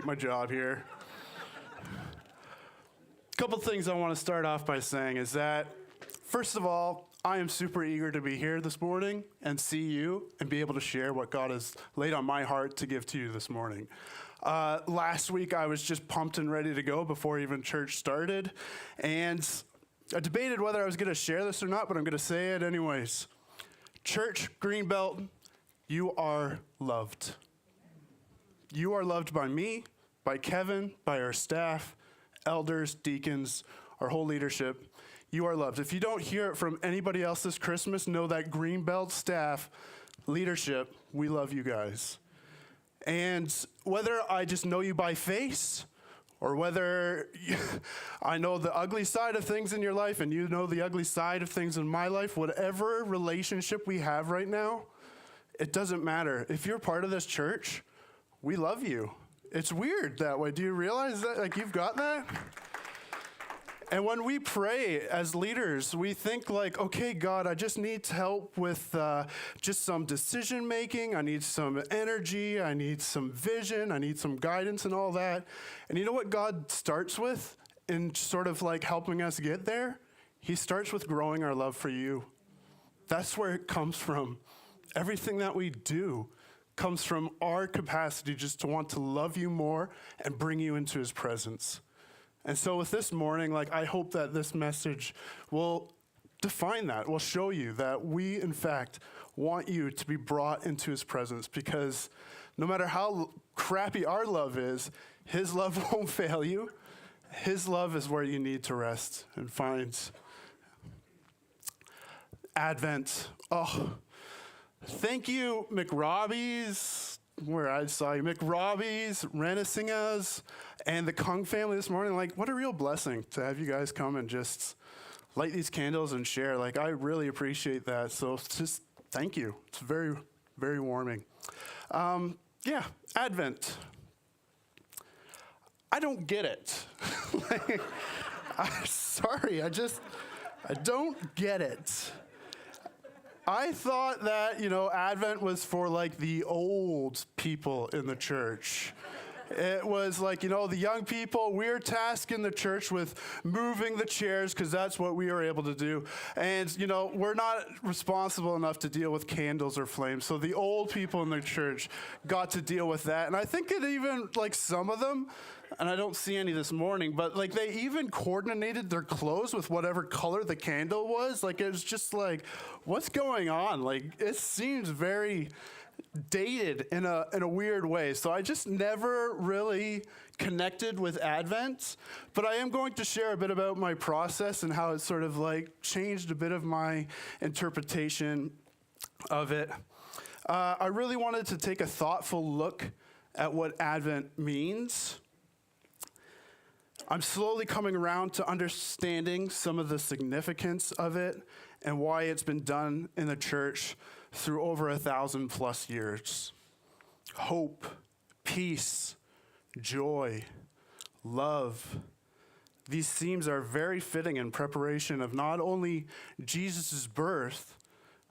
my job here. A couple things I want to start off by saying is that, first of all, I am super eager to be here this morning and see you and be able to share what God has laid on my heart to give to you this morning. Last week, I was just pumped and ready to go before even church started, and I debated whether I was going to share this or not, but I'm going to say it anyways. Church, Greenbelt, you are loved. You are loved by me, by Kevin, by our staff, elders, deacons, our whole leadership. You are loved. If you don't hear it from anybody else this Christmas, know that Greenbelt staff, leadership, we love you guys. And whether I just know you by face, or whether I know the ugly side of things in your life and you know the ugly side of things in my life, whatever relationship we have right now, it doesn't matter. If you're part of this church, we love you. It's weird that way. Do you realize that? Like, you've got that? And when we pray as leaders, we think like, okay, God, I just need help with just some decision making. I need some energy. I need some vision. I need some guidance and all that. And you know what God starts with in sort of like helping us get there? He starts with growing our love for you. That's where it comes from. Everything that we do comes from our capacity just to want to love you more and bring you into his presence. And so with this morning, like, I hope that this message will define that, will show you that we, in fact, want you to be brought into his presence, because no matter how crappy our love is, his love won't fail you. His love is where you need to rest and find Advent. Oh, thank you, McRobbie's, where I saw you, McRobbie's, Renaissance, and the Kung family this morning. Like, what a real blessing to have you guys come and just light these candles and share. Like, I really appreciate that. So just thank you. It's very, very warming. Advent. I don't get it. Like, I'm sorry, I don't get it. I thought that, Advent was for like the old people in the church. It was like, the young people, we're tasked in the church with moving the chairs because that's what we are able to do. And, we're not responsible enough to deal with candles or flames. So the old people in the church got to deal with that. And I think it even, like, some of them, and I don't see any this morning, but like they even coordinated their clothes with whatever color the candle was. Like, it was just like, what's going on? Like, it seems very dated in a weird way. So I just never really connected with Advent, but I am going to share a bit about my process and how it sort of like changed a bit of my interpretation of it. I really wanted to take a thoughtful look at what Advent means. I'm slowly coming around to understanding some of the significance of it and why it's been done in the church through over 1,000+ years. Hope, peace, joy, love. These themes are very fitting in preparation of not only Jesus' birth,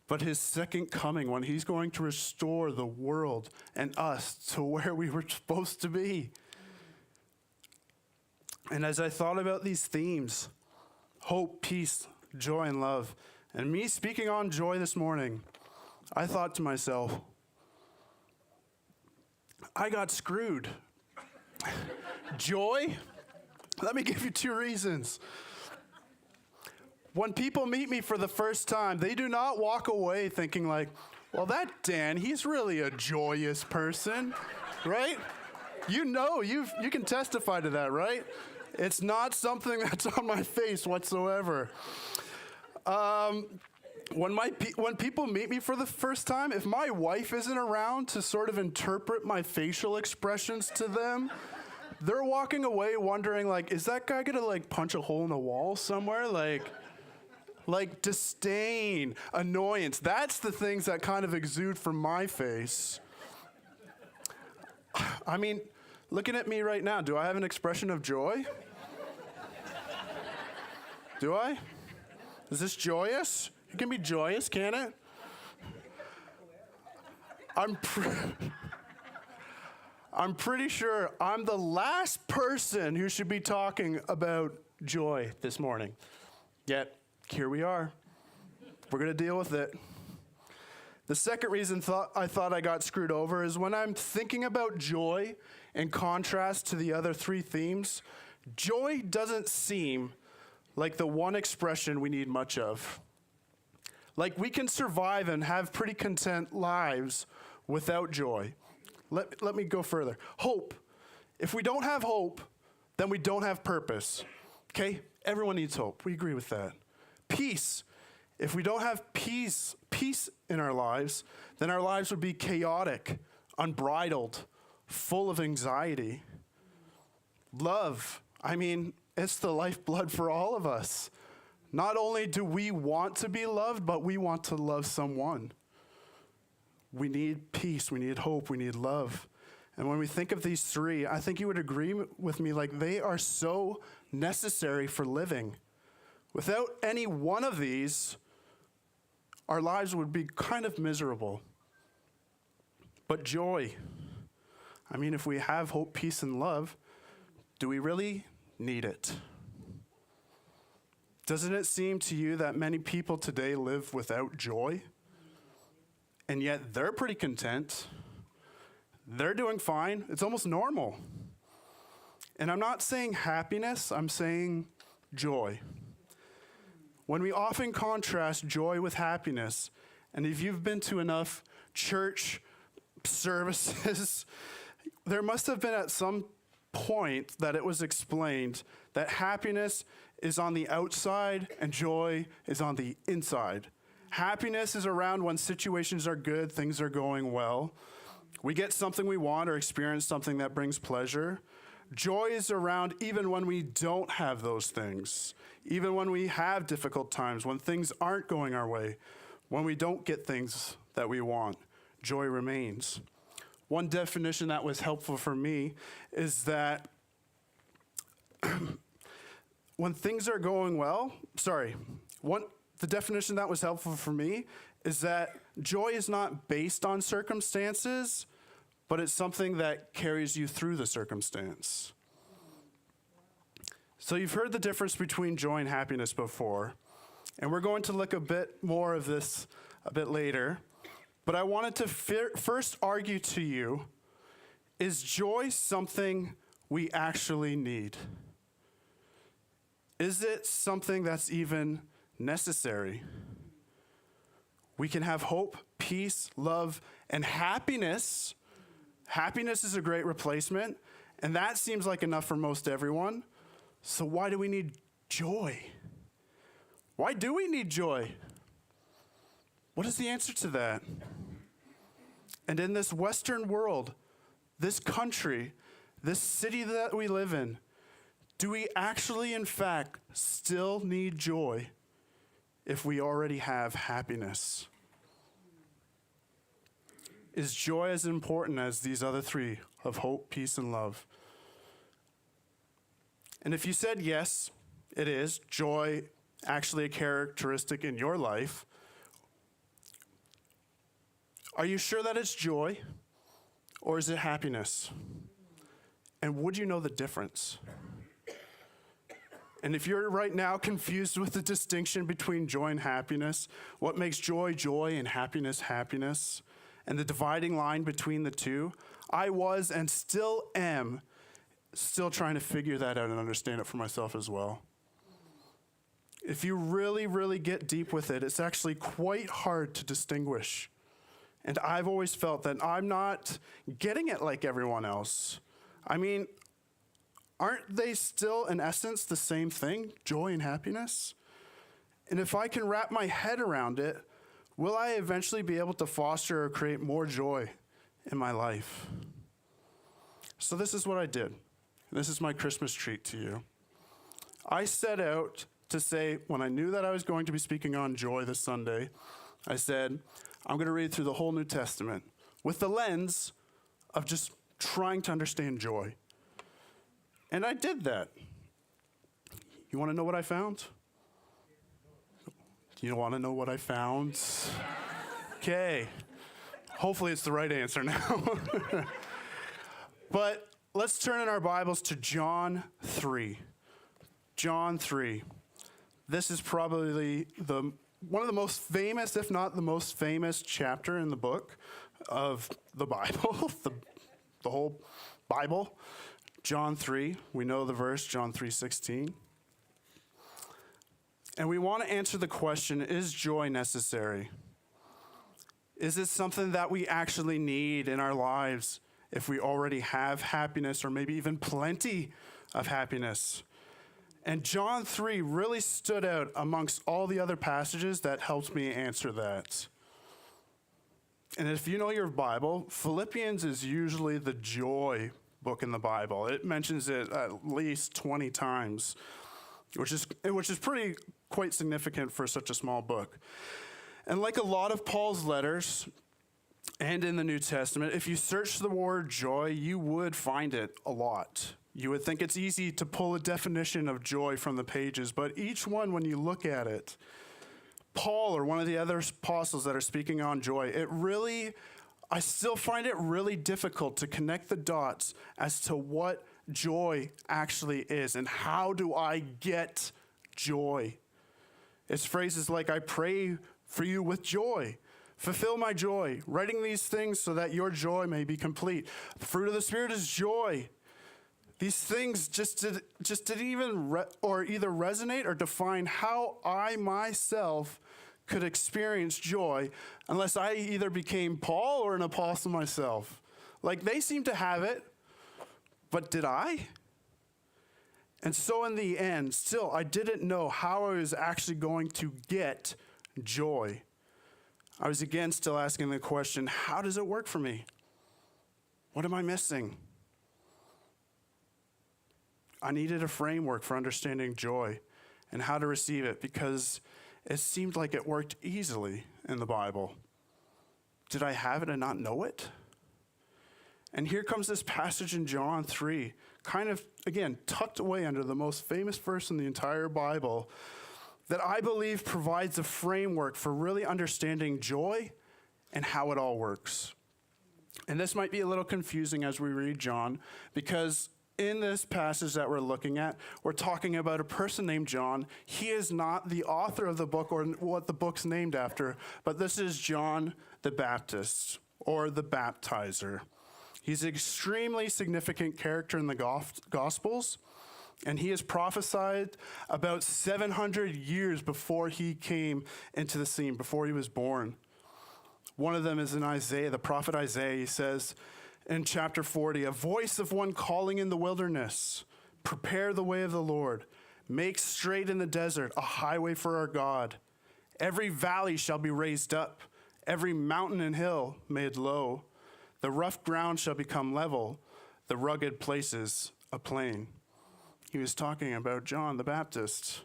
but his second coming, when he's going to restore the world and us to where we were supposed to be. And as I thought about these themes, hope, peace, joy, and love, and me speaking on joy this morning, I thought to myself, I got screwed. Joy? Let me give you 2 reasons. When people meet me for the first time, they do not walk away thinking like, well, that Dan, he's really a joyous person, right? You can testify to that, right? It's not something that's on my face whatsoever. When people meet me for the first time, if my wife isn't around to sort of interpret my facial expressions to them, they're walking away wondering, like, is that guy gonna like punch a hole in the wall somewhere? Like disdain, annoyance. That's the things that kind of exude from my face. I mean, looking at me right now, do I have an expression of joy? Do I? Is this joyous? It can be joyous, can it? I'm pretty sure I'm the last person who should be talking about joy this morning. Yet, here we are. We're going to deal with it. The second reason I thought I got screwed over is when I'm thinking about joy in contrast to the other three themes, joy doesn't seem like the one expression we need much of. Like we can survive and have pretty content lives without joy. Let me go further. Hope. If we don't have hope, then we don't have purpose. Okay? Everyone needs hope. We agree with that. Peace. If we don't have peace in our lives, then our lives would be chaotic, unbridled, full of anxiety. Love. I mean, it's the lifeblood for all of us. Not only do we want to be loved, but we want to love someone. We need peace, we need hope, we need love. And when we think of these three, I think you would agree with me, like they are so necessary for living. Without any one of these, our lives would be kind of miserable. But joy, I mean, if we have hope, peace, and love, do we really need it? Doesn't it seem to you that many people today live without joy? And yet they're pretty content. They're doing fine. It's almost normal. And I'm not saying happiness, I'm saying joy. When we often contrast joy with happiness, and if you've been to enough church services, there must have been at some point that it was explained that happiness is on the outside and joy is on the inside. Happiness is around when situations are good, things are going well. We get something we want or experience something that brings pleasure. Joy is around even when we don't have those things, even when we have difficult times, when things aren't going our way, when we don't get things that we want. Joy remains. One definition that was helpful for me is that when things are going well, the definition that was helpful for me is that joy is not based on circumstances, but it's something that carries you through the circumstance. So you've heard the difference between joy and happiness before, and we're going to look a bit more of this a bit later. But I wanted to first argue to you, is joy something we actually need? Is it something that's even necessary? We can have hope, peace, love, and happiness. Happiness is a great replacement, and that seems like enough for most everyone. So why do we need joy? Why do we need joy? What is the answer to that? And in this Western world, this country, this city that we live in, do we actually, in fact, still need joy if we already have happiness? Is joy as important as these other three of hope, peace, and love? And if you said yes, it is, joy actually a characteristic in your life, are you sure that it's joy, or is it happiness? And would you know the difference? And if you're right now confused with the distinction between joy and happiness, what makes joy joy and happiness happiness, and the dividing line between the two, I was and still am trying to figure that out and understand it for myself as well. If you really, really get deep with it, it's actually quite hard to distinguish. And I've always felt that I'm not getting it like everyone else. I mean, aren't they still, in essence, the same thing, joy and happiness? And if I can wrap my head around it, will I eventually be able to foster or create more joy in my life? So this is what I did. This is my Christmas treat to you. I set out to say, when I knew that I was going to be speaking on joy this Sunday, I said, I'm going to read through the whole New Testament with the lens of just trying to understand joy. And I did that. You want to know what I found? You want to know what I found? Okay. Hopefully it's the right answer now. But let's turn in our Bibles to John 3. John 3. This is probably one of the most famous, if not the most famous chapter in the book of the Bible, the whole Bible. John 3, we know the verse, John 3:16. And we want to answer the question, is joy necessary? Is it something that we actually need in our lives if we already have happiness or maybe even plenty of happiness? And John 3 really stood out amongst all the other passages that helped me answer that. And if you know your Bible, Philippians is usually the joy book in the Bible. It mentions it at least 20 times, which is quite significant for such a small book. And like a lot of Paul's letters and in the New Testament, if you search the word joy, you would find it a lot. You would think it's easy to pull a definition of joy from the pages, but each one, when you look at it, Paul or one of the other apostles that are speaking on joy, I still find it really difficult to connect the dots as to what joy actually is and how do I get joy. It's phrases like, I pray for you with joy. Fulfill my joy. Writing these things so that your joy may be complete. The fruit of the Spirit is joy. These things just didn't even either resonate or define how I myself could experience joy unless I either became Paul or an apostle myself. Like, they seem to have it, but did I? And so in the end, still, I didn't know how I was actually going to get joy. I was again still asking the question, how does it work for me? What am I missing? I needed a framework for understanding joy and how to receive it because it seemed like it worked easily in the Bible. Did I have it and not know it? And here comes this passage in John 3, kind of, again, tucked away under the most famous verse in the entire Bible, that I believe provides a framework for really understanding joy and how it all works. And this might be a little confusing as we read John, because in this passage that we're looking at, we're talking about a person named John. He is not the author of the book or what the book's named after, but this is John the Baptist, or the baptizer. He's an extremely significant character in the Gospels, and he is prophesied about 700 years before he came into the scene, before he was born. One of them is in Isaiah, the prophet Isaiah. He says in chapter 40, a voice of one calling in the wilderness, prepare the way of the Lord, make straight in the desert a highway for our God. Every valley shall be raised up, every mountain and hill made low. The rough ground shall become level, the rugged places a plain. He was talking about John the Baptist.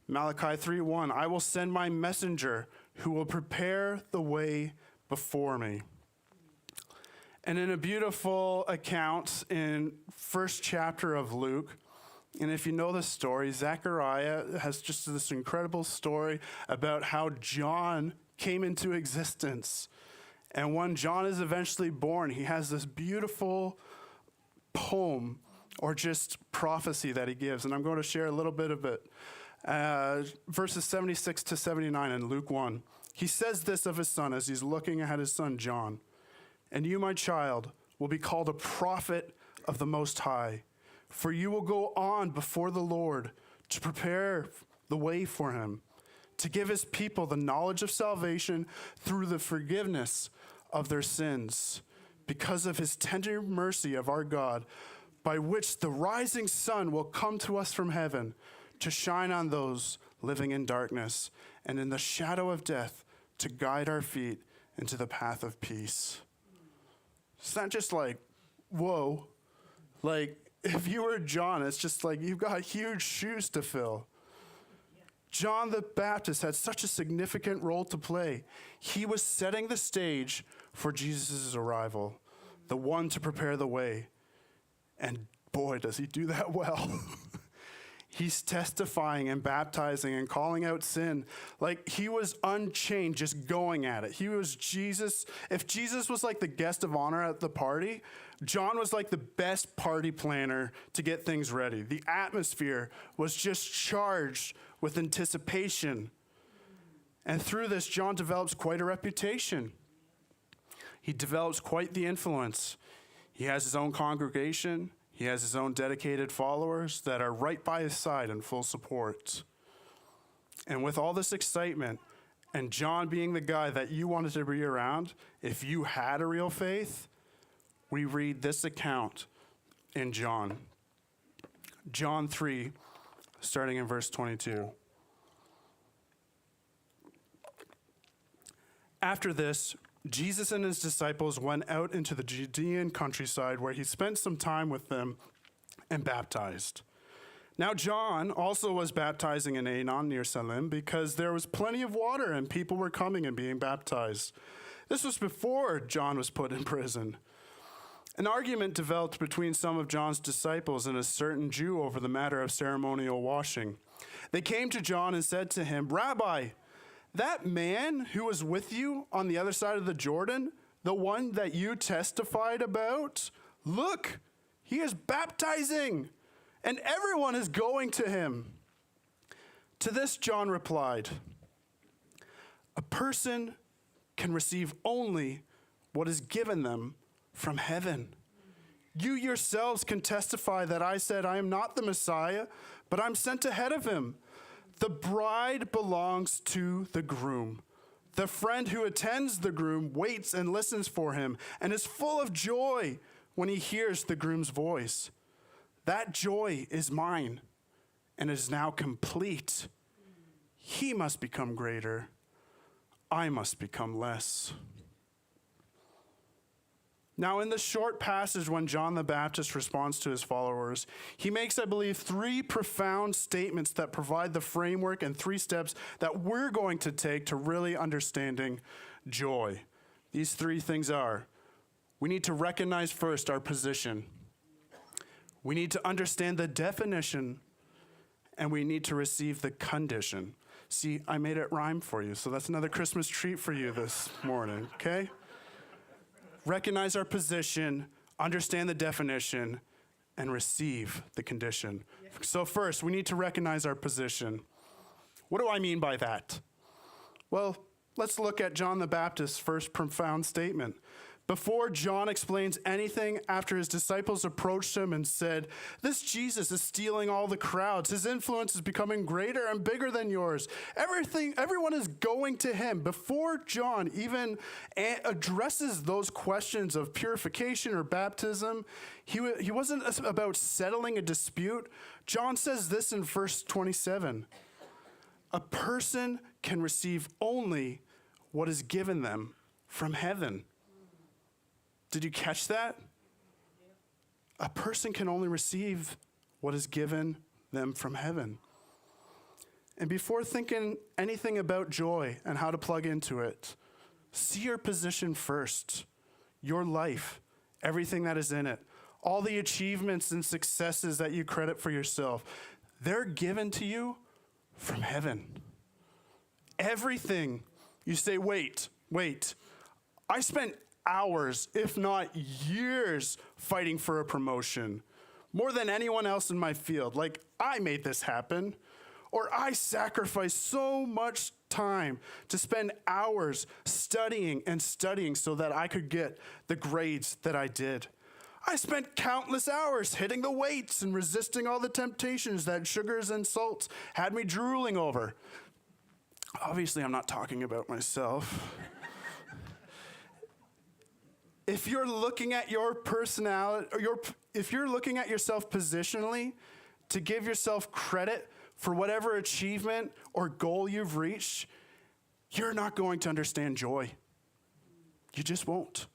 Malachi 3:1, I will send my messenger who will prepare the way before me. And in a beautiful account in first chapter of Luke, and if you know the story, Zechariah has just this incredible story about how John came into existence. And when John is eventually born, he has this beautiful poem or just prophecy that he gives. And I'm going to share a little bit of it. Verses 76 to 79 in Luke 1. He says this of his son as he's looking at his son John. And you, my child, will be called a prophet of the Most High, for you will go on before the Lord to prepare the way for him, to give his people the knowledge of salvation through the forgiveness of their sins, because of his tender mercy of our God, by which the rising sun will come to us from heaven to shine on those living in darkness and in the shadow of death, to guide our feet into the path of peace. It's not just like, whoa, like if you were John, it's just like you've got huge shoes to fill. John the Baptist had such a significant role to play. He was setting the stage for Jesus' arrival, the one to prepare the way. And boy, does he do that well. He's testifying and baptizing and calling out sin. Like he was unchained, just going at it. He was Jesus. If Jesus was like the guest of honor at the party, John was like the best party planner to get things ready. The atmosphere was just charged with anticipation. And through this, John develops quite a reputation. He develops quite the influence. He has his own congregation. He has his own dedicated followers that are right by his side in full support. And with all this excitement, and John being the guy that you wanted to be around, if you had a real faith, we read this account in John. John 3, starting in verse 22. After this, Jesus and his disciples went out into the Judean countryside where he spent some time with them and baptized. Now John also was baptizing in Aenon near Salim because there was plenty of water and people were coming and being baptized. This was before John was put in prison. An argument developed between some of John's disciples and a certain Jew over the matter of ceremonial washing. They came to John and said to him, "Rabbi, that man who was with you on the other side of the Jordan, the one that you testified about, look, he is baptizing, and everyone is going to him." To this John replied, "A person can receive only what is given them from heaven. You yourselves can testify that I said I am not the Messiah, but I'm sent ahead of him. The bride belongs to the groom. The friend who attends the groom waits and listens for him and is full of joy when he hears the groom's voice. That joy is mine and is now complete. He must become greater. I must become less." Now, in the short passage when John the Baptist responds to his followers, he makes, I believe, 3 profound statements that provide the framework and 3 steps that we're going to take to really understanding joy. These 3 things are, we need to recognize first our position. We need to understand the definition, and we need to receive the condition. See, I made it rhyme for you, so that's another Christmas treat for you this morning, okay? Recognize our position, understand the definition, and receive the condition. Yeah. So first, we need to recognize our position. What do I mean by that? Well, let's look at John the Baptist's first profound statement. Before John explains anything, after his disciples approached him and said, "This Jesus is stealing all the crowds. His influence is becoming greater and bigger than yours. Everyone is going to him." Before John even addresses those questions of purification or baptism, he wasn't about settling a dispute. John says this in verse 27. A person can receive only what is given them from heaven. Did you catch that? A person can only receive what is given them from heaven. And before thinking anything about joy and how to plug into it, see your position first, your life, everything that is in it, all the achievements and successes that you credit for yourself, they're given to you from heaven. Everything. You say, wait, I spent hours, if not years, fighting for a promotion. More than anyone else in my field. Like, I made this happen. Or I sacrificed so much time to spend hours studying so that I could get the grades that I did. I spent countless hours hitting the weights and resisting all the temptations that sugars and salts had me drooling over. Obviously, I'm not talking about myself. If you're looking at your personality, if you're looking at yourself positionally to give yourself credit for whatever achievement or goal you've reached, you're not going to understand joy. You just won't.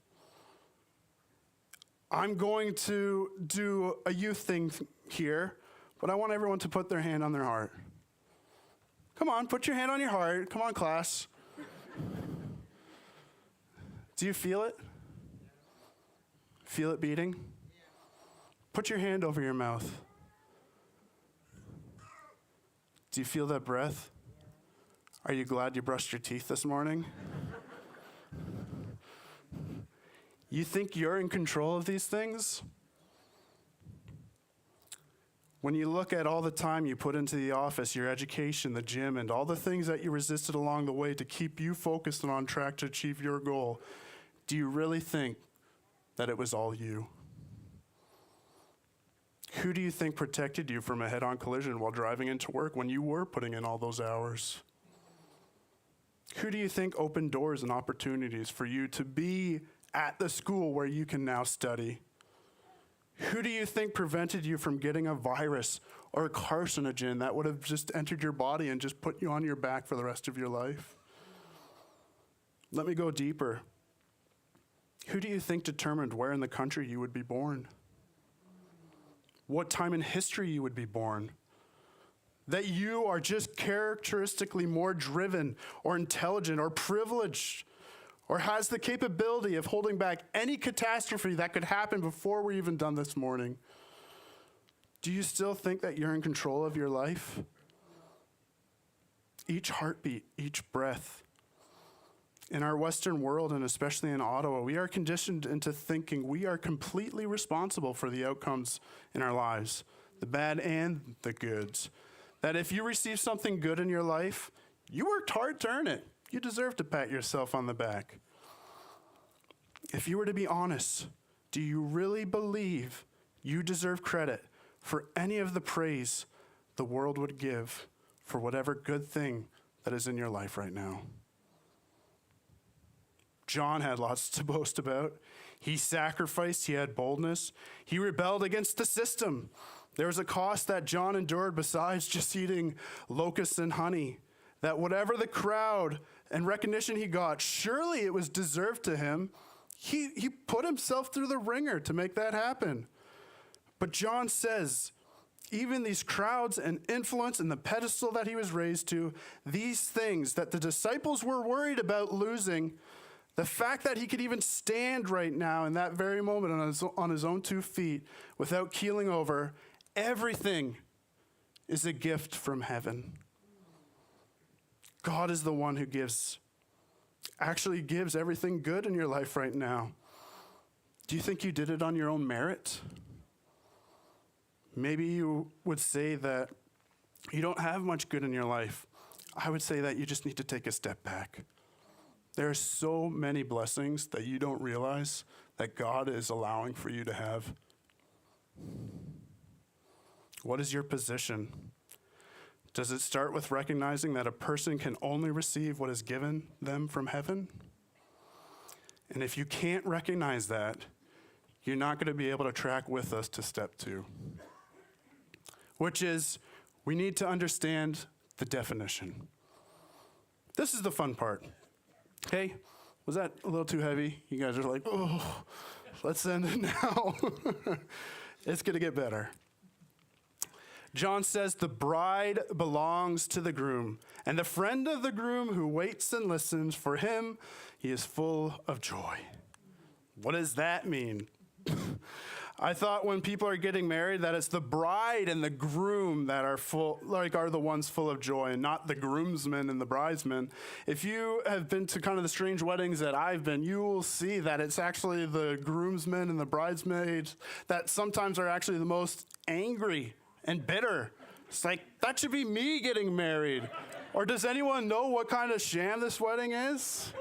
I'm going to do a youth thing here, but I want everyone to put their hand on their heart. Come on, put your hand on your heart. Come on, class. Do you feel it? Feel it beating? Put your hand over your mouth. Do you feel that breath? Are you glad you brushed your teeth this morning? You think you're in control of these things? When you look at all the time you put into the office, your education, the gym, and all the things that you resisted along the way to keep you focused and on track to achieve your goal, do you really think that it was all you? Who do you think protected you from a head-on collision while driving into work when you were putting in all those hours? Who do you think opened doors and opportunities for you to be at the school where you can now study? Who do you think prevented you from getting a virus or a carcinogen that would have just entered your body and just put you on your back for the rest of your life? Let me go deeper. Who do you think determined where in the country you would be born? What time in history you would be born? That you are just characteristically more driven or intelligent or privileged or has the capability of holding back any catastrophe that could happen before we're even done this morning. Do you still think that you're in control of your life? Each heartbeat, each breath. In our Western world, and especially in Ottawa, we are conditioned into thinking we are completely responsible for the outcomes in our lives, the bad and the goods. That if you receive something good in your life, you worked hard to earn it. You deserve to pat yourself on the back. If you were to be honest, do you really believe you deserve credit for any of the praise the world would give for whatever good thing that is in your life right now? John had lots to boast about. He sacrificed, he had boldness. He rebelled against the system. There was a cost that John endured besides just eating locusts and honey. That whatever the crowd and recognition he got, surely it was deserved to him. He put himself through the ringer to make that happen. But John says, even these crowds and influence and the pedestal that he was raised to, these things that the disciples were worried about losing, the fact that he could even stand right now in that very moment on his own 2 feet without keeling over, everything is a gift from heaven. God is the one who actually gives everything good in your life right now. Do you think you did it on your own merit? Maybe you would say that you don't have much good in your life. I would say that you just need to take a step back. There are so many blessings that you don't realize that God is allowing for you to have. What is your position? Does it start with recognizing that a person can only receive what is given them from heaven? And if you can't recognize that, you're not going to be able to track with us to step 2, which is we need to understand the definition. This is the fun part. Okay, was that a little too heavy? You guys are like, oh, let's end it now. It's going to get better. John says the bride belongs to the groom, and the friend of the groom who waits and listens for him, he is full of joy. What does that mean? I thought when people are getting married that it's the bride and the groom that are are the ones full of joy, and not the groomsmen and the bridesmen. If you have been to kind of the strange weddings that I've been, you will see that it's actually the groomsmen and the bridesmaids that sometimes are actually the most angry and bitter. It's like, that should be me getting married. Or does anyone know what kind of sham this wedding is?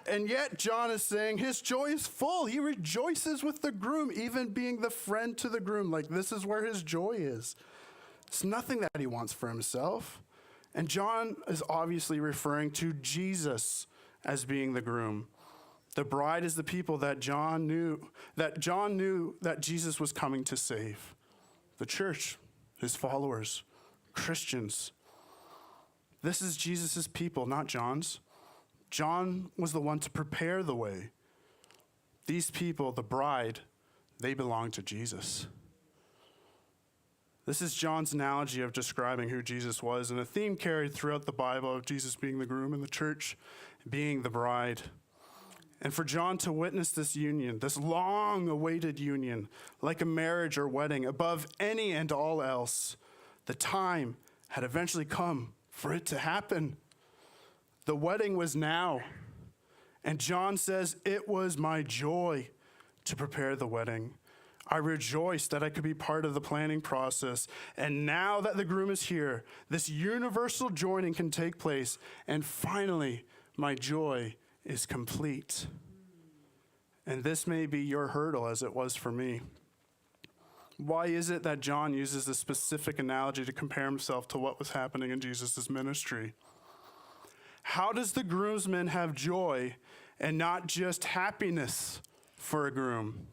And yet John is saying his joy is full. He rejoices with the groom, even being the friend to the groom. Like, this is where his joy is. It's nothing that he wants for himself. And John is obviously referring to Jesus as being the groom. The bride is the people that John knew that Jesus was coming to save. The church, his followers, Christians. This is Jesus' people, not John's. John was the one to prepare the way. These people, the bride, they belong to Jesus. This is John's analogy of describing who Jesus was, and a theme carried throughout the Bible of Jesus being the groom and the church being the bride. And for John to witness this union, this long-awaited union, like a marriage or wedding, above any and all else, the time had eventually come for it to happen. The wedding was now. And John says, "It was my joy to prepare the wedding. I rejoiced that I could be part of the planning process. And now that the groom is here, this universal joining can take place. And finally, my joy is complete." And this may be your hurdle as it was for me. Why is it that John uses this specific analogy to compare himself to what was happening in Jesus' ministry? How does the groomsman have joy and not just happiness for a groom?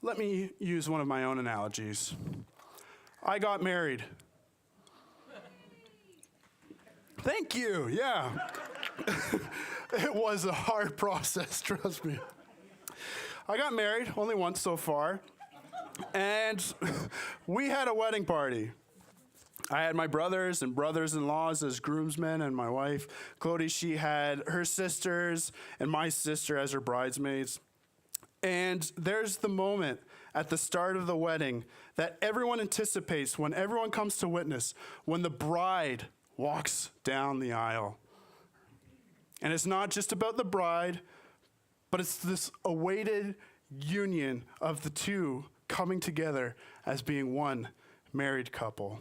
Let me use one of my own analogies. I got married. Thank you, yeah. It was a hard process, trust me. I got married, only once so far, and we had a wedding party. I had my brothers and brothers-in-laws as groomsmen, and my wife, Clody, she had her sisters and my sister as her bridesmaids. And there's the moment at the start of the wedding that everyone anticipates when everyone comes to witness, when the bride walks down the aisle. And it's not just about the bride, but it's this awaited union of the two coming together as being one married couple.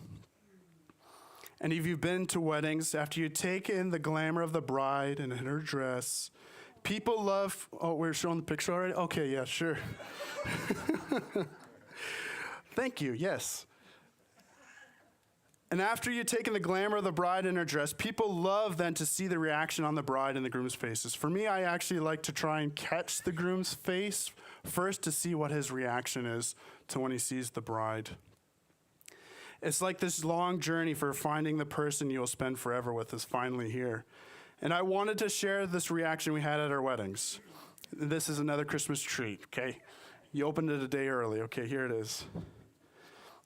And if you've been to weddings, after you take in the glamour of the bride and in her dress, people love, oh, we're showing the picture already? Okay, yeah, sure. Thank you, yes. And after you've taken the glamour of the bride in her dress, people love then to see the reaction on the bride and the groom's faces. For me, I actually like to try and catch the groom's face first to see what his reaction is to when he sees the bride. It's like this long journey for finding the person you'll spend forever with is finally here. And I wanted to share this reaction we had at our weddings. This is another Christmas treat, okay? You opened it a day early. Okay, here it is.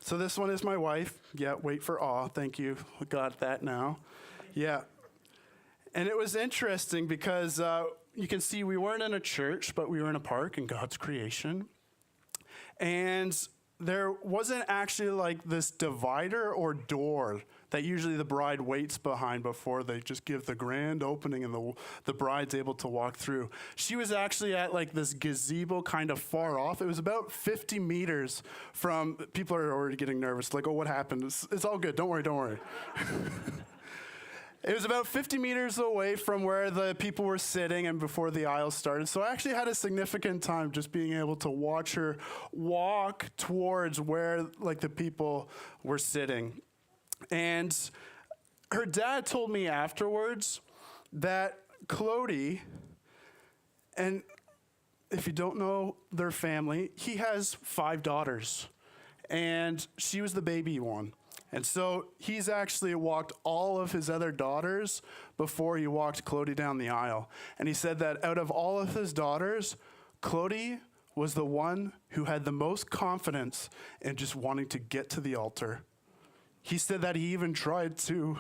So this one is my wife. Yeah, wait for awe. Thank you. We got that now. Yeah. And it was interesting because you can see we weren't in a church, but we were in a park in God's creation. And there wasn't actually like this divider or door that usually the bride waits behind before they just give the grand opening and the bride's able to walk through. She was actually at like this gazebo kind of far off. It was about 50 meters from, people are already getting nervous, like, oh, what happened? It's all good, don't worry. It was about 50 meters away from where the people were sitting and before the aisle started. So I actually had a significant time just being able to watch her walk towards where like the people were sitting. And her dad told me afterwards that Clody, and if you don't know their family, he has 5 daughters, and she was the baby one. And so he's actually walked all of his other daughters before he walked Clody down the aisle. And he said that out of all of his daughters, Clody was the one who had the most confidence in just wanting to get to the altar. He said that he even tried to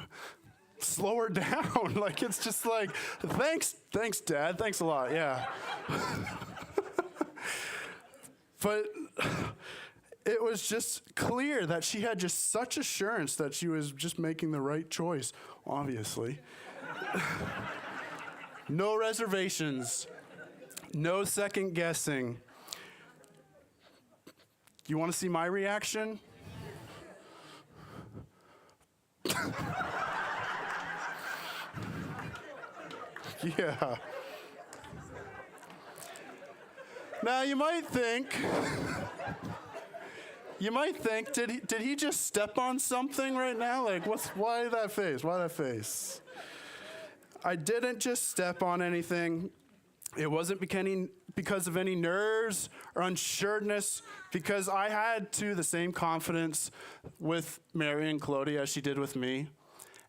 slow her down. Like, it's just like, thanks, Dad. Thanks a lot, yeah. But it was just clear that she had just such assurance that she was just making the right choice, obviously. No reservations, no second guessing. You want to see my reaction? Yeah. Now you might think, did he just step on something right now? Like, why that face? Why that face? I didn't just step on anything. It wasn't because of any nerves or unsureness, because I had the same confidence with Mary and Clody as she did with me.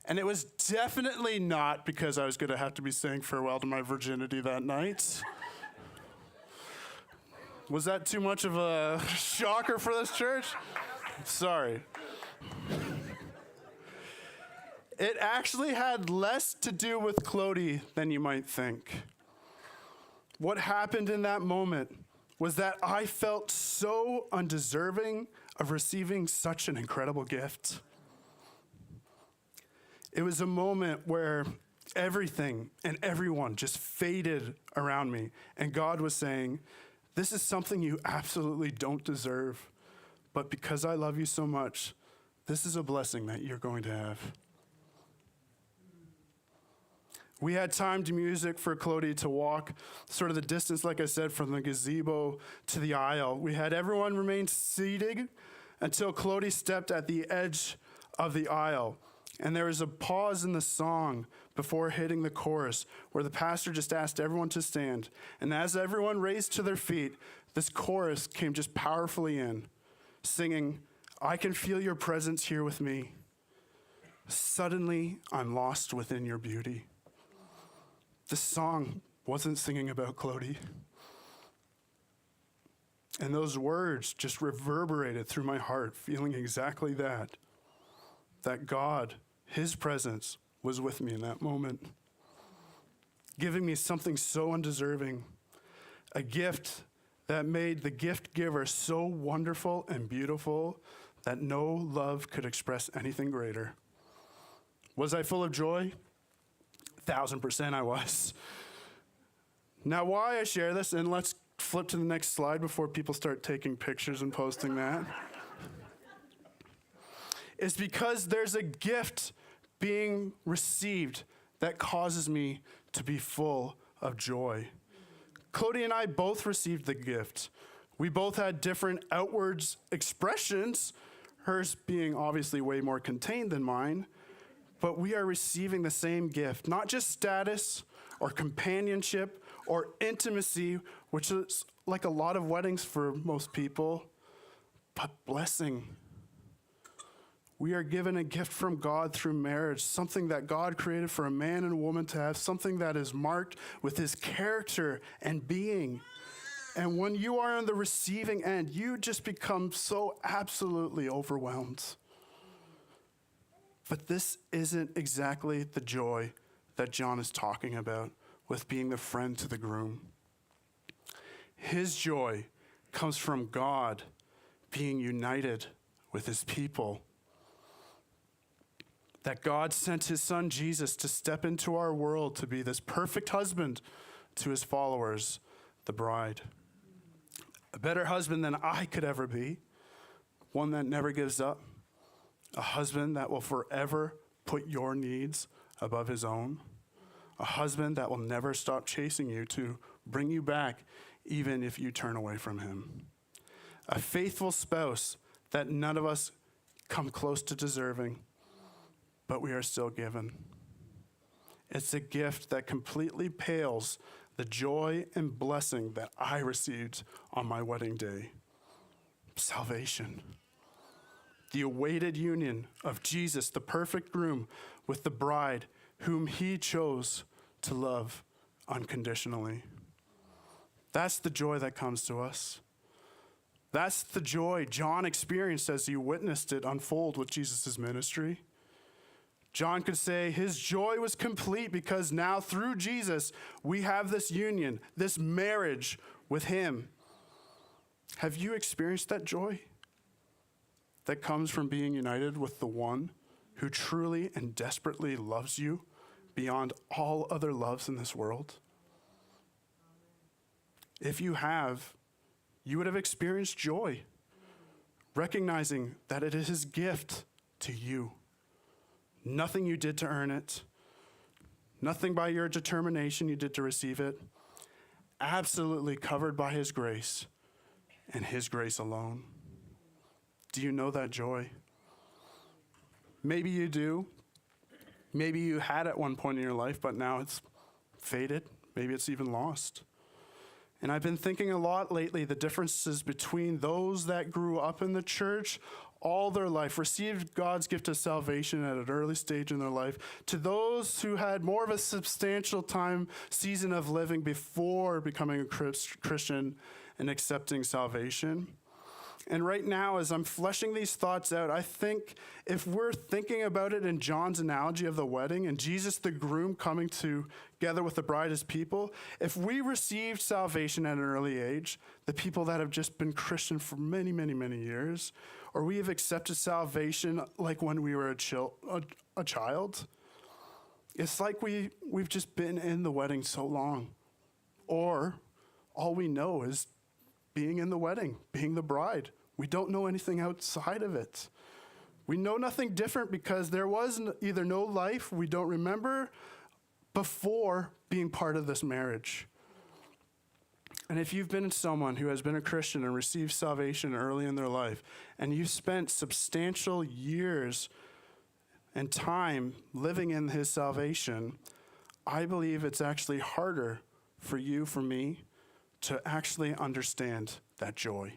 And it was definitely not because I was going to have to be saying farewell to my virginity that night. Was that too much of a shocker for this church? Sorry. It actually had less to do with Clody than you might think. What happened in that moment was that I felt so undeserving of receiving such an incredible gift. It was a moment where everything and everyone just faded around me. And God was saying, this is something you absolutely don't deserve. But because I love you so much, this is a blessing that you're going to have. We had timed music for Clody to walk sort of the distance, like I said, from the gazebo to the aisle. We had everyone remain seated until Clody stepped at the edge of the aisle. And there was a pause in the song before hitting the chorus where the pastor just asked everyone to stand. And as everyone raised to their feet, this chorus came just powerfully in, singing, I can feel your presence here with me. Suddenly, I'm lost within your beauty. This song wasn't singing about Clody. And those words just reverberated through my heart, feeling exactly that God, his presence, was with me in that moment, giving me something so undeserving, a gift that made the gift giver so wonderful and beautiful that no love could express anything greater. Was I full of joy? 1,000% I was. Now, why I share this, and let's flip to the next slide before people start taking pictures and posting that, is because there's a gift being received that causes me to be full of joy. Cody and I both received the gift. We both had different outwards expressions, hers being obviously way more contained than mine, but we are receiving the same gift, not just status or companionship or intimacy, which is like a lot of weddings for most people, but blessing. We are given a gift from God through marriage, something that God created for a man and a woman to have, something that is marked with his character and being. And when you are on the receiving end, you just become so absolutely overwhelmed. But this isn't exactly the joy that John is talking about with being the friend to the groom. His joy comes from God being united with his people. That God sent his son Jesus to step into our world to be this perfect husband to his followers, the bride. A better husband than I could ever be, one that never gives up, a husband that will forever put your needs above his own, a husband that will never stop chasing you to bring you back even if you turn away from him, a faithful spouse that none of us come close to deserving, but we are still given. It's a gift that completely pales the joy and blessing that I received on my wedding day. Salvation. The awaited union of Jesus, the perfect groom, with the bride whom he chose to love unconditionally. That's the joy that comes to us. That's the joy John experienced as he witnessed it unfold with Jesus' ministry. John could say his joy was complete because now through Jesus, we have this union, this marriage with him. Have you experienced that joy that comes from being united with the one who truly and desperately loves you beyond all other loves in this world? If you have, you would have experienced joy, recognizing that it is his gift to you. Nothing you did to earn it. Nothing by your determination you did to receive it. Absolutely covered by his grace and his grace alone. Do you know that joy? Maybe you do. Maybe you had at one point in your life, but now it's faded. Maybe it's even lost. And I've been thinking a lot lately the differences between those that grew up in the church all their life, received God's gift of salvation at an early stage in their life, to those who had more of a substantial season of living before becoming a Christian and accepting salvation. And right now, as I'm fleshing these thoughts out, I think if we're thinking about it in John's analogy of the wedding and Jesus, the groom, coming together with the bride as people, if we received salvation at an early age, the people that have just been Christian for many, many, many years, or we have accepted salvation like when we were a child, It's like we've just been in the wedding so long. Or all we know is being in the wedding, being the bride. We don't know anything outside of it. We know nothing different because there was either no life we don't remember before being part of this marriage. And if you've been someone who has been a Christian and received salvation early in their life, and you've spent substantial years and time living in his salvation, I believe it's actually harder for you, for me, to actually understand that joy.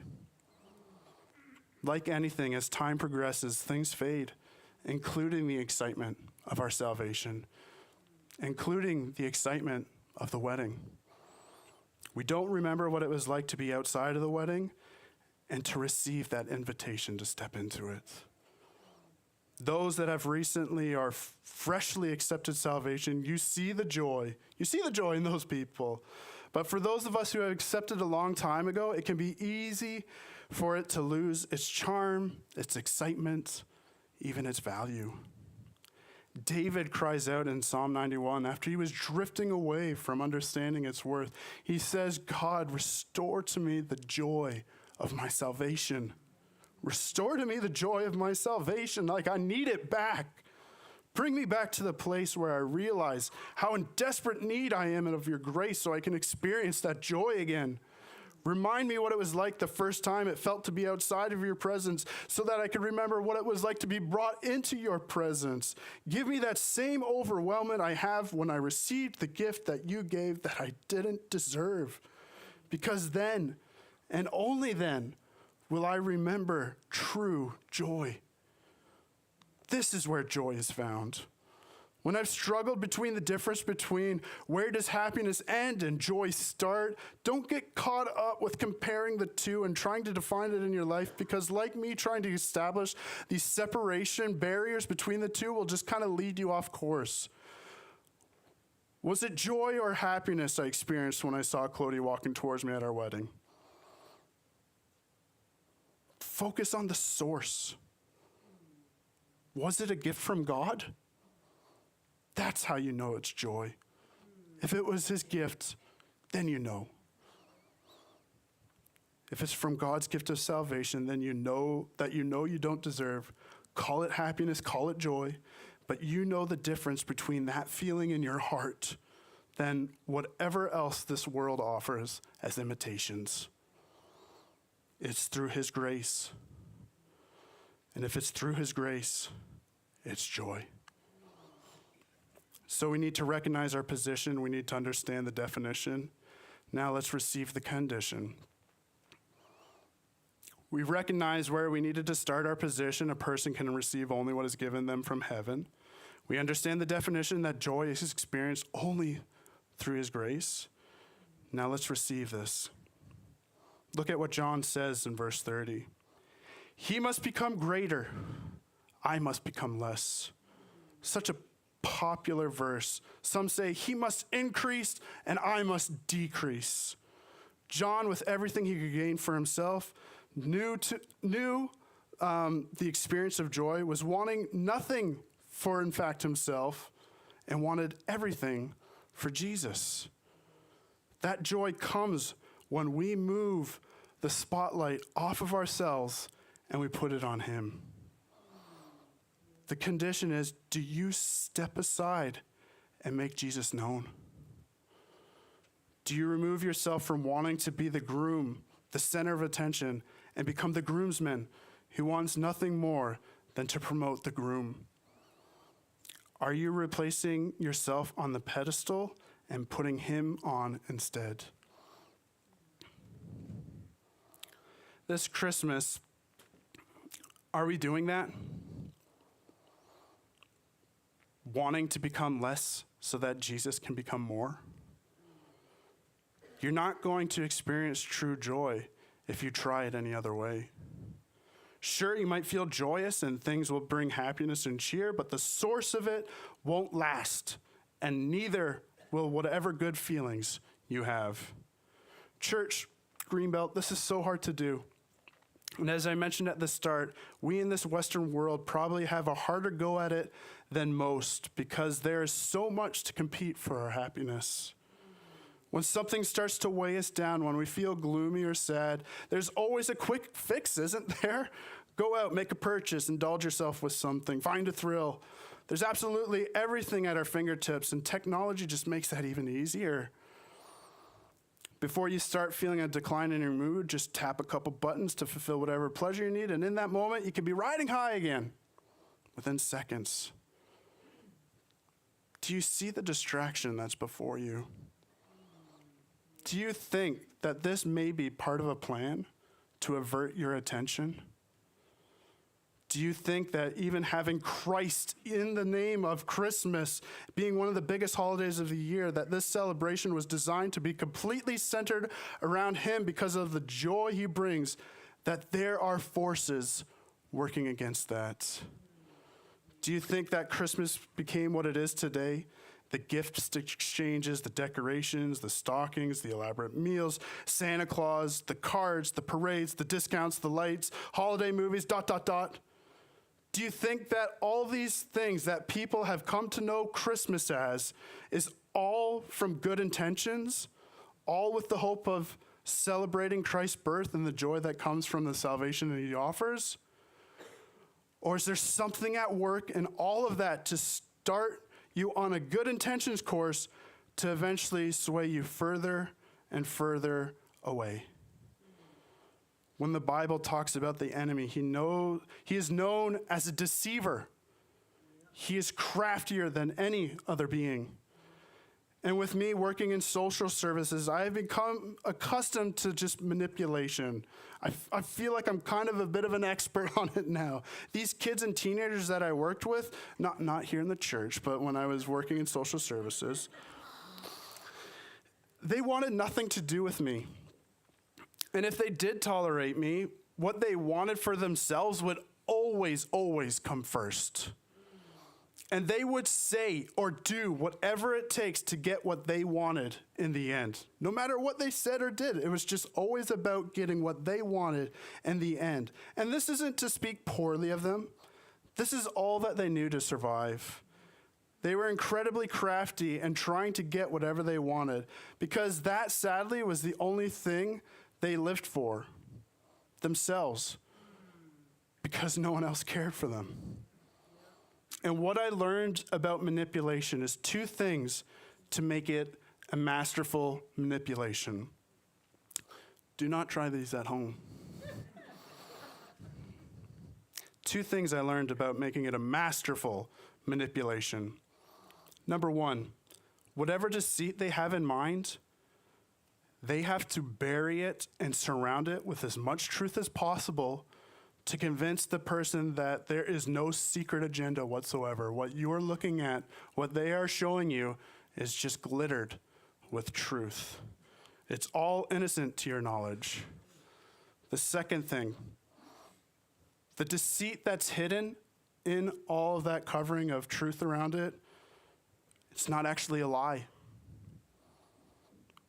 Like anything, as time progresses, things fade, including the excitement of our salvation, including the excitement of the wedding. We don't remember what it was like to be outside of the wedding and to receive that invitation to step into it. Those that have recently or freshly accepted salvation, you see the joy. You see the joy in those people. But for those of us who have accepted a long time ago, it can be easy for it to lose its charm, its excitement, even its value. David cries out in Psalm 91 after he was drifting away from understanding its worth. He says, God, restore to me the joy of my salvation. Restore to me the joy of my salvation. Like I need it back. Bring me back to the place where I realize how in desperate need I am of your grace so I can experience that joy again. Remind me what it was like the first time it felt to be outside of your presence so that I could remember what it was like to be brought into your presence. Give me that same overwhelmment I have when I received the gift that you gave that I didn't deserve. Because then, and only then, will I remember true joy. This is where joy is found. When I've struggled between the difference between where does happiness end and joy start, don't get caught up with comparing the two and trying to define it in your life, because like me, trying to establish these separation barriers between the two will just kind of lead you off course. Was it joy or happiness I experienced when I saw Clody walking towards me at our wedding? Focus on the source. Was it a gift from God? That's how you know it's joy. If it was his gift, then you know. If it's from God's gift of salvation, then you know you don't deserve. Call it happiness, call it joy, but you know the difference between that feeling in your heart than whatever else this world offers as imitations. It's through his grace. And if it's through his grace, it's joy. So we need to recognize our position. We need to understand the definition. Now let's receive the condition. We recognize where we needed to start our position. A person can receive only what is given them from heaven. We understand the definition that joy is experienced only through his grace. Now let's receive this. Look at what John says in verse 30. He must become greater. I must become less. Such a popular verse. Some say he must increase and I must decrease. John, with everything he could gain for himself, knew the experience of joy, was wanting nothing for, in fact, himself, and wanted everything for Jesus. That joy comes when we move the spotlight off of ourselves and we put it on him. The condition is, do you step aside and make Jesus known? Do you remove yourself from wanting to be the groom, the center of attention, and become the groomsman who wants nothing more than to promote the groom? Are you replacing yourself on the pedestal and putting him on instead? This Christmas, are we doing that? Wanting to become less so that Jesus can become more? You're not going to experience true joy if you try it any other way. Sure, you might feel joyous and things will bring happiness and cheer, but the source of it won't last, and neither will whatever good feelings you have. Church, Greenbelt, this is so hard to do. And as I mentioned at the start, we in this Western world probably have a harder go at it than most because there is so much to compete for our happiness. When something starts to weigh us down, when we feel gloomy or sad, there's always a quick fix, isn't there? Go out, make a purchase, indulge yourself with something, find a thrill. There's absolutely everything at our fingertips, and technology just makes that even easier. Before you start feeling a decline in your mood, just tap a couple buttons to fulfill whatever pleasure you need, and in that moment, you can be riding high again within seconds. Do you see the distraction that's before you? Do you think that this may be part of a plan to avert your attention? Do you think that even having Christ in the name of Christmas being one of the biggest holidays of the year, that this celebration was designed to be completely centered around him because of the joy he brings, that there are forces working against that? Do you think that Christmas became what it is today? The gift exchanges, the decorations, the stockings, the elaborate meals, Santa Claus, the cards, the parades, the discounts, the lights, holiday movies, ... Do you think that all these things that people have come to know Christmas as is all from good intentions, all with the hope of celebrating Christ's birth and the joy that comes from the salvation that he offers? Or is there something at work in all of that to start you on a good intentions course to eventually sway you further and further away? When the Bible talks about the enemy, he is known as a deceiver. He is craftier than any other being. And with me working in social services, I have become accustomed to just manipulation. I feel like I'm kind of a bit of an expert on it now. These kids and teenagers that I worked with, not here in the church, but when I was working in social services, they wanted nothing to do with me. And if they did tolerate me, what they wanted for themselves would always come first. And they would say or do whatever it takes to get what they wanted in the end. No matter what they said or did, it was just always about getting what they wanted in the end. And this isn't to speak poorly of them. This is all that they knew to survive. They were incredibly crafty and trying to get whatever they wanted because that, sadly, was the only thing they lived for, themselves, because no one else cared for them. And what I learned about manipulation is two things to make it a masterful manipulation. Do not try these at home. Two things I learned about making it a masterful manipulation. Number one, whatever deceit they have in mind, they have to bury it and surround it with as much truth as possible to convince the person that there is no secret agenda whatsoever. What you're looking at, what they are showing you, is just glittered with truth. It's all innocent to your knowledge. The second thing, the deceit that's hidden in all of that covering of truth around it, it's not actually a lie,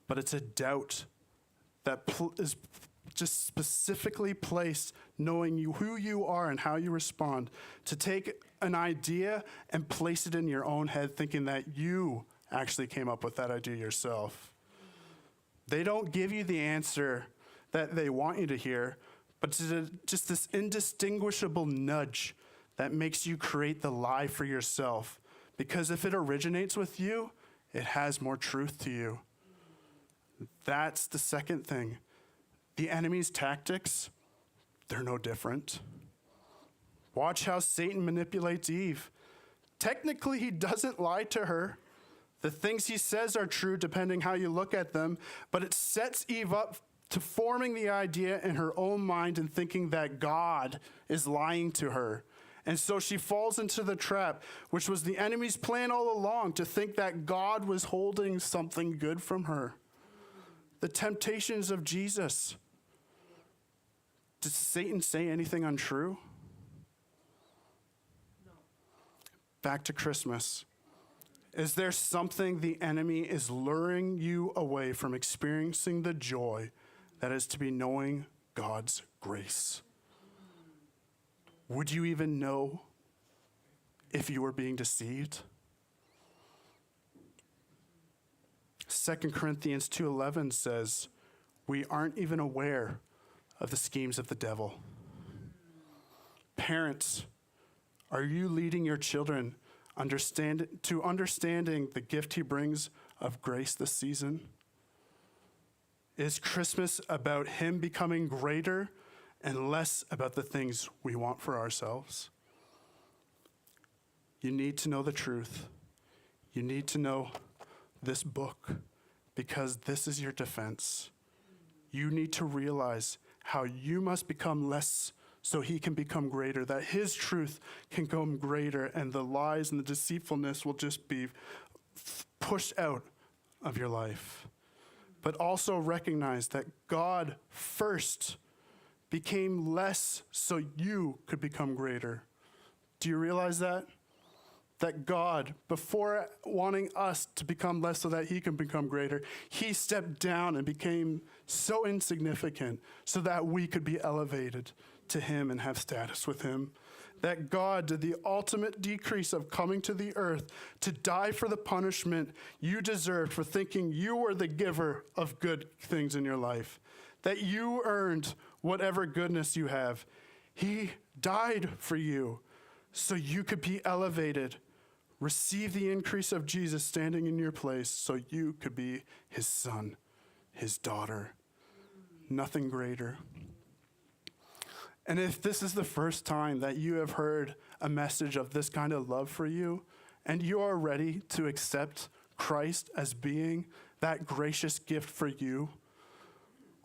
but it's a doubt that is just specifically placed knowing who you are and how you respond, to take an idea and place it in your own head thinking that you actually came up with that idea yourself. They don't give you the answer that they want you to hear, but it's just this indistinguishable nudge that makes you create the lie for yourself. Because if it originates with you, it has more truth to you. That's the second thing. The enemy's tactics, they're no different. Watch how Satan manipulates Eve. Technically, he doesn't lie to her. The things he says are true depending how you look at them, but it sets Eve up to forming the idea in her own mind and thinking that God is lying to her. And so she falls into the trap, which was the enemy's plan all along, to think that God was holding something good from her. The temptations of Jesus. Did Satan say anything untrue? No. Back to Christmas. Is there something the enemy is luring you away from experiencing the joy that is to be knowing God's grace? would you even know if you were being deceived? 2 Corinthians 2:11 says, we aren't even aware of the schemes of the devil. Parents, are you leading your children understanding the gift he brings of grace this season? Is Christmas about him becoming greater and less about the things we want for ourselves? You need to know the truth. You need to know this book, because this is your defense. You need to realize how you must become less so he can become greater, that his truth can become greater, and the lies and the deceitfulness will just be pushed out of your life. But also recognize that God first became less so you could become greater. Do you realize that? That God, before wanting us to become less so that he can become greater, he stepped down and became so insignificant so that we could be elevated to him and have status with him. That God did the ultimate decrease of coming to the earth to die for the punishment you deserved for thinking you were the giver of good things in your life. That you earned whatever goodness you have. He died for you so you could be elevated. Receive the increase of Jesus standing in your place so you could be his son, his daughter. Nothing greater. And if this is the first time that you have heard a message of this kind of love for you, and you are ready to accept Christ as being that gracious gift for you,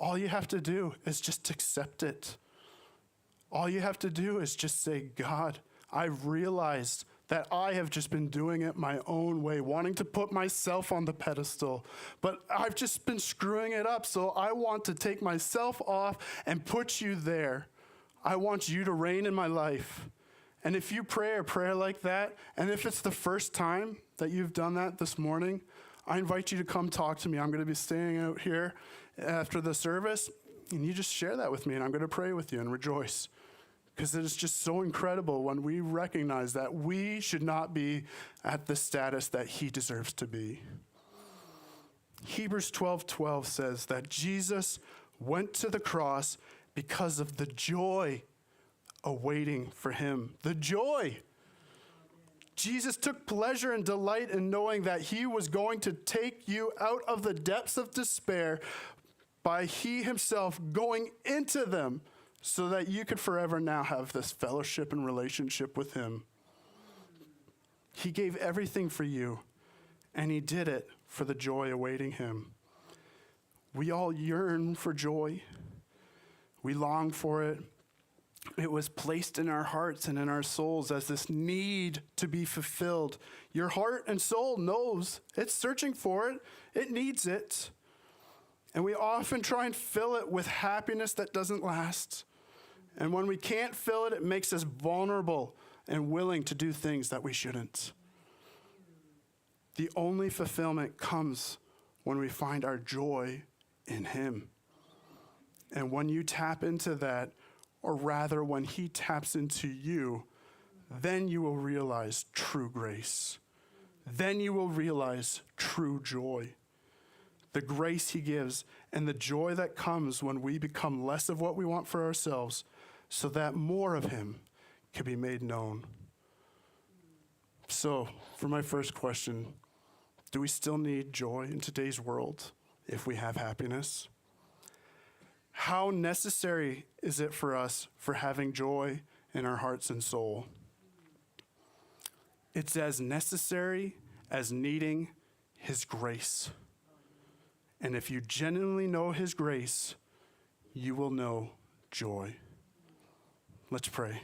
all you have to do is just accept it. All you have to do is just say, God, I realized that I have just been doing it my own way, wanting to put myself on the pedestal. But I've just been screwing it up, so I want to take myself off and put you there. I want you to reign in my life. And if you pray a prayer like that, and if it's the first time that you've done that this morning, I invite you to come talk to me. I'm going to be staying out here after the service, and you just share that with me, and I'm going to pray with you and rejoice. Because it is just so incredible when we recognize that we should not be at the status that he deserves to be. Hebrews 12:12 says that Jesus went to the cross because of the joy awaiting for him. The joy. Jesus took pleasure and delight in knowing that he was going to take you out of the depths of despair by he himself going into them so that you could forever now have this fellowship and relationship with him. He gave everything for you, and he did it for the joy awaiting him. We all yearn for joy. We long for it. It was placed in our hearts and in our souls as this need to be fulfilled. Your heart and soul knows it's searching for it. It needs it. And we often try and fill it with happiness that doesn't last. And when we can't fill it, it makes us vulnerable and willing to do things that we shouldn't. The only fulfillment comes when we find our joy in him. And when you tap into that, or rather when he taps into you, then you will realize true grace. Then you will realize true joy. The grace he gives and the joy that comes when we become less of what we want for ourselves so that more of him can be made known. So, for my first question, do we still need joy in today's world if we have happiness? How necessary is it for us for having joy in our hearts and soul? It's as necessary as needing his grace. And if you genuinely know his grace, you will know joy. Let's pray.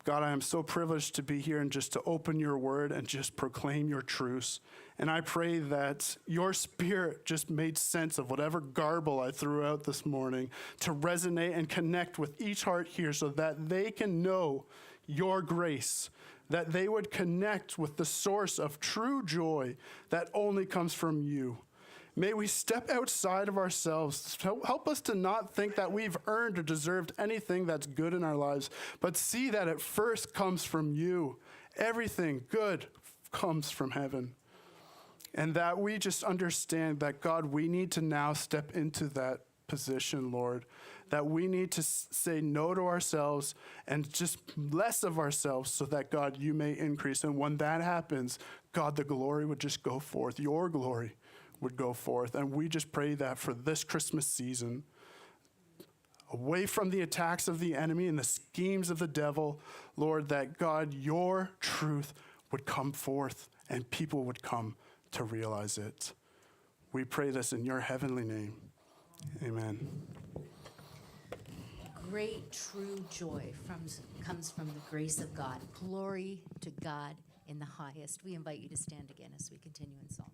God, I am so privileged to be here and just to open your word and just proclaim your truths. And I pray that your spirit just made sense of whatever garble I threw out this morning to resonate and connect with each heart here so that they can know your grace, that they would connect with the source of true joy that only comes from you. May we step outside of ourselves. Help us to not think that we've earned or deserved anything that's good in our lives, but see that it first comes from you. Everything good comes from heaven. And that we just understand that, God, we need to now step into that position, Lord, that we need to say no to ourselves and just less of ourselves so that, God, you may increase. And when that happens, God, the glory would just go forth. Your glory would go forth. And we just pray that for this Christmas season, away from the attacks of the enemy and the schemes of the devil, Lord, that, God, your truth would come forth and people would come to realize it. We pray this in your heavenly name. Amen. Great true joy comes from the grace of God. Glory to God in the highest. We invite you to stand again as we continue in song.